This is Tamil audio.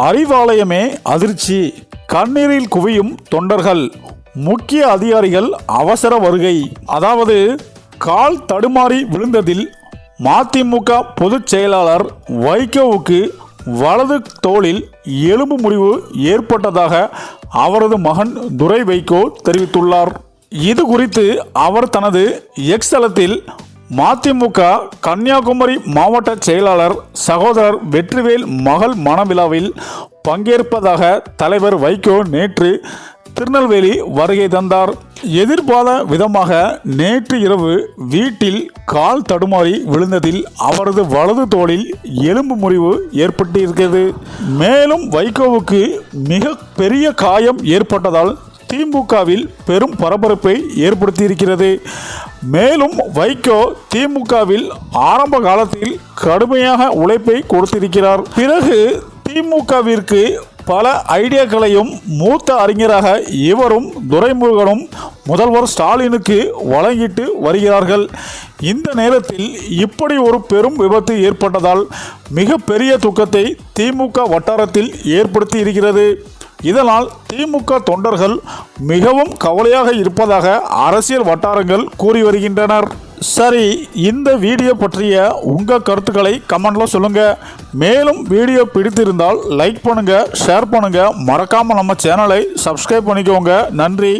அறிவாலயமே அதிர்ச்சி, கண்ணீரில் குவியும் தொண்டர்கள், முக்கிய அதிகாரிகள் அவசர வருகை. அதாவது கால் தடுமாறி விழுந்ததில் மதிமுக பொதுச் செயலாளர் வைகோவுக்கு வலது தோளில் எலும்பு முறிவு ஏற்பட்டதாக அவரது மகன் துரை வைகோ தெரிவித்துள்ளார். இது குறித்து அவர் தனது எக்ஸ் தளத்தில் மதிமுக கன்னியாகுமரி மாவட்ட செயலாளர் சகோதரர் வெற்றிவேல் மகள் மணவிழாவில் பங்கேற்பதாக தலைவர் வைகோ நேற்று திருநெல்வேலி வருகை தந்தார். எதிர்பாராத விதமாக நேற்று இரவு வீட்டில் கால் தடுமாறி விழுந்ததில் அவரது வலது தோளில் எலும்பு முறிவு ஏற்பட்டிருக்கிறது. மேலும் வைகோவுக்கு மிக பெரிய காயம் ஏற்பட்டதால் திமுகவில் பெரும் பரபரப்பை ஏற்படுத்தியிருக்கிறது. மேலும் வைகோ திமுகவில் ஆரம்ப காலத்தில் கடுமையாக உழைப்பை கொடுத்திருக்கிறார். பிறகு திமுகவிற்கு பல ஐடியாக்களையும் மூத்த அறிஞராக இவரும் துரைமுருகனும் முதல்வர் ஸ்டாலினுக்கு வழங்கிட்டு வருகிறார்கள். இந்த நேரத்தில் இப்படி ஒரு பெரும் விபத்து ஏற்பட்டதால் மிக பெரிய துக்கத்தை திமுக வட்டாரத்தில் ஏற்படுத்தி இருக்கிறது. இதனால் திமுக தொண்டர்கள் மிகவும் கவலையாக இருப்பதாக அரசியல் வட்டாரங்கள் கூறி வருகின்றனர். சரி, இந்த வீடியோ பற்றிய உங்கள் கருத்துக்களை கமெண்ட்ல சொல்லுங்க. மேலும் வீடியோ பிடித்திருந்தால் லைக் பண்ணுங்க, ஷேர் பண்ணுங்க, மறக்காம நம்ம சேனலை சப்ஸ்கிரைப் பண்ணிக்கோங்க. நன்றி.